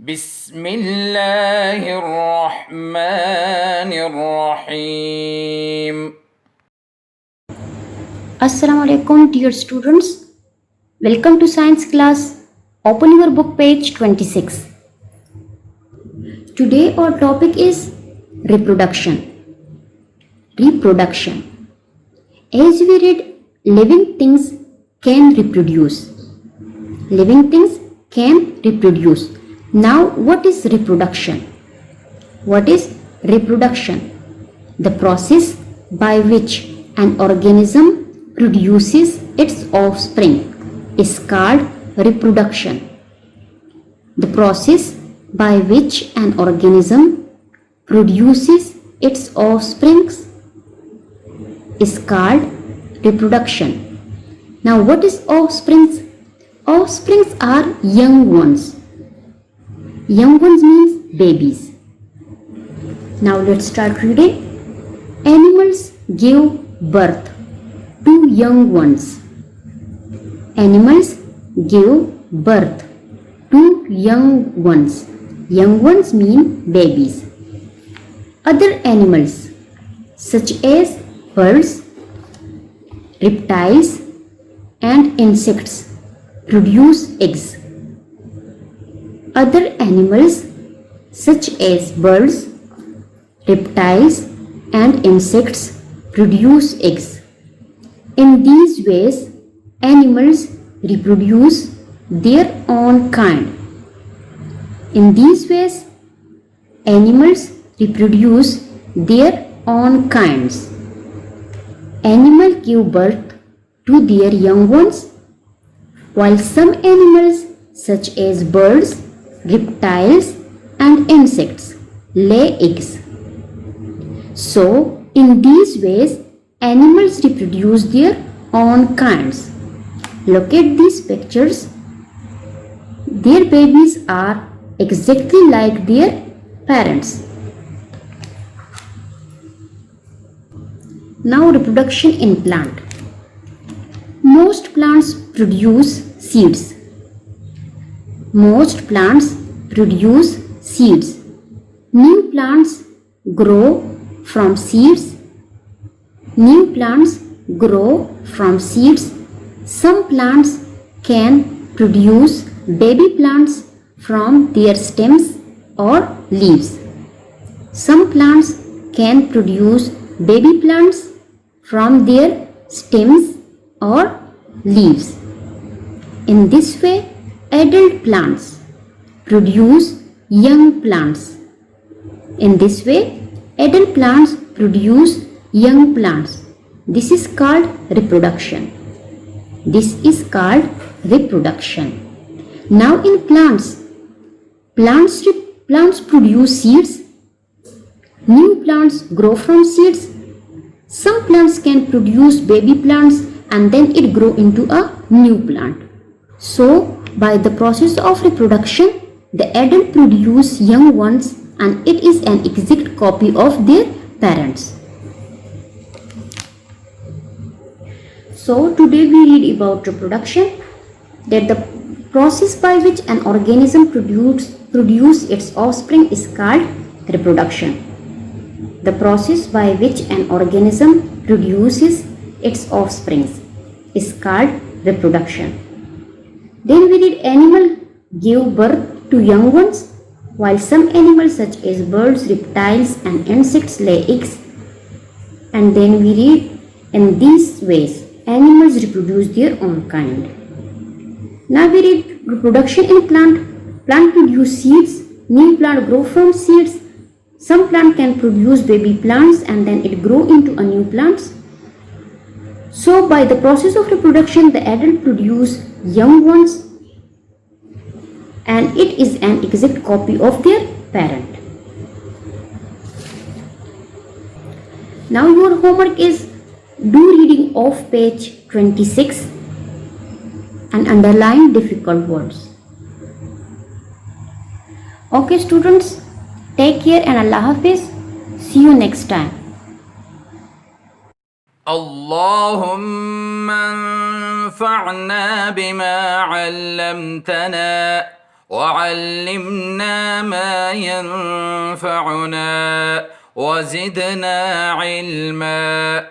بسم الله الرحمن الرحيم. Assalamu alaikum dear students. Welcome to science class. Open your book page 26. Today our topic is reproduction. Reproduction. As we read, living things can reproduce. Living things can reproduce. Now what is reproduction? What is reproduction? The process by which an organism produces its offspring is called reproduction. The process by which an organism produces its offspring is called reproduction. Now what is offsprings? Offsprings are young ones. Young ones means babies. Now let's start reading. Animals give birth to young ones. Animals give birth to young ones. Young ones mean babies. Other animals such as birds, reptiles and insects produce eggs. Other animals such as birds, reptiles and insects produce eggs. In these ways, animals reproduce their own kind. In these ways, animals reproduce their own kinds. Animals give birth to their young ones, while some animals such as birds, reptiles and insects lay eggs. So, in these ways, animals reproduce their own kinds. Look at these pictures. Their babies are exactly like their parents. Now, reproduction in plant. Most plants produce seeds. Most plants produce seeds. New plants grow from seeds. New plants grow from seeds. Some plants can produce baby plants from their stems or leaves. Some plants can produce baby plants from their stems or leaves. In this way, adult plants produce young plants. In this way, adult plants produce young plants. This is called reproduction. This is called reproduction. Now in plants produce seeds. New plants grow from seeds. Some plants can produce baby plants and then it grow into a new plant. So by the process of reproduction, the adult produce young ones and it is an exact copy of their parents. So today we read about reproduction, that the process by which an organism produce its offspring is called reproduction. The process by which an organism produces its offspring is called reproduction. Then we read animal give birth to young ones, while some animals such as birds, reptiles and insects lay eggs. And then we read, in these ways, animals reproduce their own kind. Now we read reproduction in plant. Plant produce seeds. New plant grow from seeds. Some plant can produce baby plants and then it grow into a new plants. So by the process of reproduction, the adult produce young ones and it is an exact copy of their parent. Now your homework is do reading of page 26 and underline difficult words. Okay students, take care and Allah Hafiz. See you next time. اللهم انفعنا بما علمتنا وعلمنا ما ينفعنا وزدنا علما